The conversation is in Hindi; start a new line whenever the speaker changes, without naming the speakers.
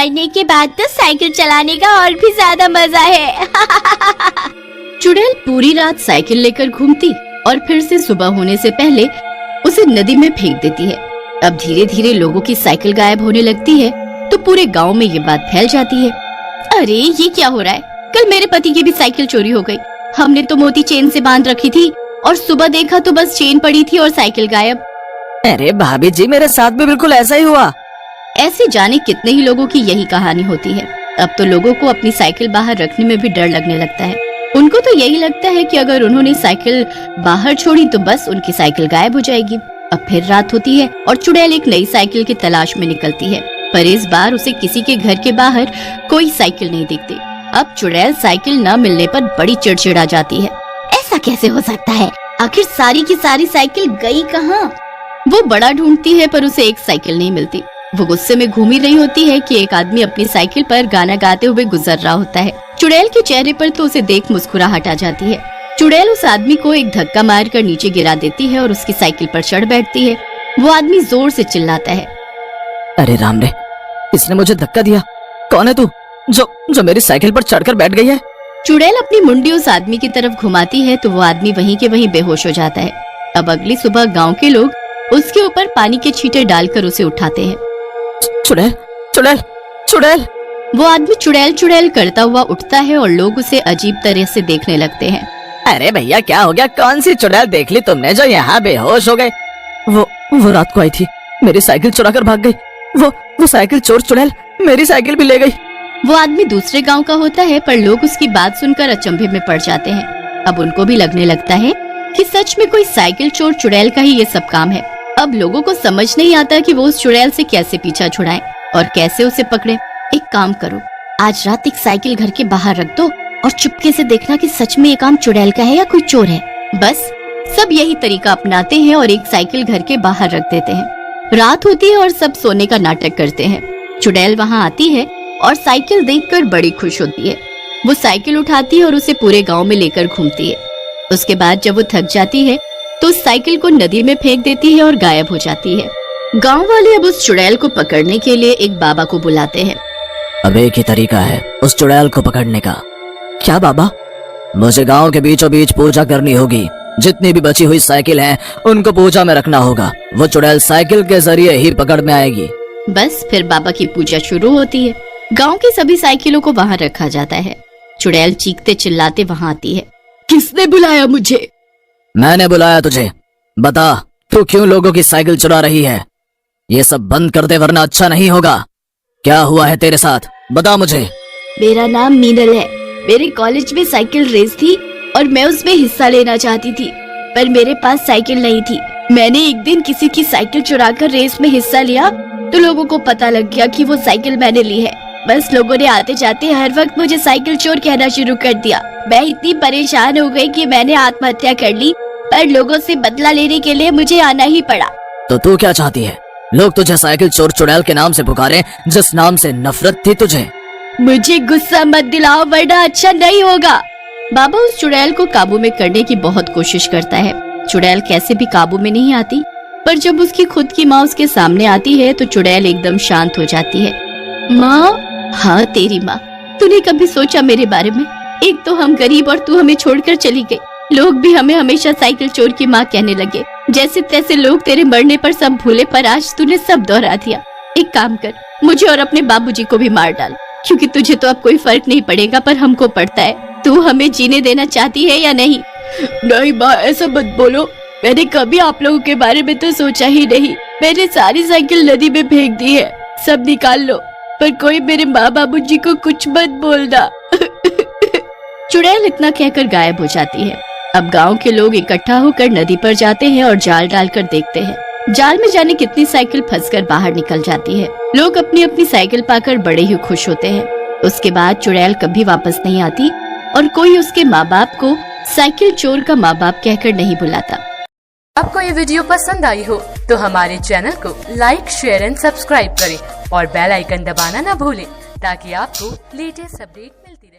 मरने के बाद तो साइकिल चलाने का और भी ज्यादा मजा है।
चुड़ैल पूरी रात साइकिल लेकर घूमती और फिर से सुबह होने से पहले उसे नदी में फेंक देती है। अब धीरे धीरे लोगों की साइकिल गायब होने लगती है तो पूरे गांव में ये बात फैल जाती है। अरे ये क्या हो रहा है, कल मेरे पति की भी साइकिल चोरी हो गई। हमने तो मोती चेन से बांध रखी थी और सुबह देखा तो बस चेन पड़ी थी और साइकिल गायब।
अरे भाभी जी, मेरे साथ भी बिल्कुल ऐसा ही हुआ।
ऐसे जाने कितने ही लोगों की यही कहानी होती है। अब तो लोगों को अपनी साइकिल बाहर रखने में भी डर लगने लगता है। उनको तो यही लगता है कि अगर उन्होंने साइकिल बाहर छोड़ी तो बस उनकी साइकिल गायब हो जाएगी। अब फिर रात होती है और चुड़ैल एक नई साइकिल की तलाश में निकलती है, पर इस बार उसे किसी के घर के बाहर कोई साइकिल नहीं दिखती। अब चुड़ैल साइकिल न मिलने पर बड़ी चिड़चिड़ा जाती है।
ऐसा कैसे हो सकता है, आखिर सारी की सारी साइकिल गई कहाँ?
वो बड़ा ढूंढती है पर उसे एक साइकिल नहीं मिलती। वो गुस्से में घूम ही रही होती है कि एक आदमी अपनी साइकिल पर गाना गाते हुए गुजर रहा होता है। चुड़ैल के चेहरे पर तो उसे देख मुस्कुराहट आ जाती है। चुड़ैल उस आदमी को एक धक्का मारकर नीचे गिरा देती है और उसकी साइकिल पर चढ़ बैठती है। वो आदमी जोर से चिल्लाता है,
अरे राम रे, इसने मुझे धक्का दिया। कौन है तू जो मेरी साइकिल पर चढ़कर बैठ गई है?
चुड़ैल अपनी मुंडी उस आदमी की तरफ घुमाती है तो वो आदमी वहीं के वहीं बेहोश हो जाता है। अब अगली सुबह गांव के लोग उसके ऊपर पानी के छींटे डालकर उसे उठाते हैं।
चुड़ैल चुड़ैल चुड़ैल।
वो आदमी चुड़ैल चुड़ैल करता हुआ उठता है और लोग उसे अजीब तरह से देखने लगते हैं।
अरे भैया, क्या हो गया? कौन सी चुड़ैल देख ली तुमने जो यहाँ बेहोश हो गए? वो रात को आई थी, मेरी साइकिल चुरा कर भाग गई। वो साइकिल चोर चुड़ैल मेरी साइकिल भी ले गई।
वो आदमी दूसरे गांव का होता है पर लोग उसकी बात सुनकर अचंभे में पड़ जाते हैं। अब उनको भी लगने लगता है कि सच में कोई साइकिल चोर चुड़ैल का ही ये सब काम है। अब लोगों को समझ नहीं आता कि वो उस चुड़ैल से कैसे पीछा छुड़ाएं और कैसे उसे पकड़े। एक काम करो, आज रात एक साइकिल घर के बाहर रख दो और चुपके से देखना कि सच में ये काम चुड़ैल का है या कोई चोर है। बस सब यही तरीका अपनाते हैं और एक साइकिल घर के बाहर रख देते हैं। रात होती है और सब सोने का नाटक करते हैं। चुड़ैल वहाँ आती है और साइकिल देखकर बड़ी खुश होती है। वो साइकिल उठाती है और उसे पूरे गांव में लेकर घूमती है। उसके बाद जब वो थक जाती है तो उस साइकिल को नदी में फेंक देती है और गायब हो जाती है। गांव वाले अब उस चुड़ैल को पकड़ने के लिए एक बाबा को बुलाते हैं।
अब एक ही तरीका है उस चुड़ैल को पकड़ने का। क्या बाबा? मुझे गांव के बीचों बीच पूजा करनी होगी। जितनी भी बची हुई साइकिल हैं, उनको पूजा में रखना होगा। वो चुड़ैल साइकिल के जरिए ही पकड़ में आएगी।
बस फिर बाबा की पूजा शुरू होती है। गांव की सभी साइकिलों को वहाँ रखा जाता है। चुड़ैल चीखते चिल्लाते वहाँ आती है। किसने बुलाया मुझे?
मैंने बुलाया तुझे। बता, तू क्यों लोगों की साइकिल चुरा रही है? ये सब बंद कर दे वरना अच्छा नहीं होगा। क्या हुआ है तेरे साथ, बता मुझे।
मेरा नाम मीनल है। मेरे कॉलेज में साइकिल रेस थी और मैं उसमें हिस्सा लेना चाहती थी, पर मेरे पास साइकिल नहीं थी। मैंने एक दिन किसी की साइकिल चुराकर रेस में हिस्सा लिया तो लोगों को पता लग गया कि वो साइकिल मैंने ली है। बस लोगों ने आते जाते हर वक्त मुझे साइकिल चोर कहना शुरू कर दिया। मैं इतनी परेशान हो गई कि मैंने आत्महत्या कर ली, पर लोगों से बदला लेने के लिए मुझे आना ही पड़ा।
तो तू क्या चाहती है? लोग तुझे साइकिल चोर चुड़ैल के नाम से पुकारे, जिस नाम से नफरत थी तुझे।
मुझे गुस्सा मत दिलाओ वरना अच्छा नहीं होगा।
बाबा उस चुड़ैल को काबू में करने की बहुत कोशिश करता है। चुड़ैल कैसे भी काबू में नहीं आती, पर जब उसकी खुद की माँ उसके सामने आती है तो चुड़ैल एकदम शांत हो जाती है। माँ? हाँ तेरी माँ। तूने कभी सोचा मेरे बारे में? एक तो हम गरीब और तू हमें छोड़कर चली गई। लोग भी हमें हमेशा साइकिल चोर की माँ कहने लगे। जैसे तैसे लोग तेरे मरने पर सब भूले, पर आज तूने सब दोहरा दिया। एक काम कर, मुझे और अपने बाबूजी को भी मार डाल, क्योंकि तुझे तो अब कोई फर्क नहीं पड़ेगा पर हमको पड़ता है। तू हमें जीने देना चाहती है या नहीं?
नहीं माँ, ऐसा मत बोलो। मैंने कभी आप लोगों के बारे में तो सोचा ही नहीं। मैंने सारी साइकिल नदी में फेंक दी है, सब निकाल लो, पर कोई मेरे माँ बाबूजी को कुछ मत बोलना।
चुड़ैल इतना कहकर गायब हो जाती है। अब गांव के लोग इकट्ठा होकर नदी पर जाते हैं और जाल डालकर देखते हैं। जाल में जाने कितनी साइकिल फंसकर बाहर निकल जाती है। लोग अपनी अपनी साइकिल पाकर बड़े ही खुश होते हैं। उसके बाद चुड़ैल कभी वापस नहीं आती और कोई उसके माँ बाप को साइकिल चोर का माँ बाप कहकर नहीं बुलाता।
आपको ये वीडियो पसंद आई हो तो हमारे चैनल को लाइक, शेयर एंड सब्सक्राइब करें और बेल आइकन दबाना ना भूलें ताकि आपको लेटेस्ट अपडेट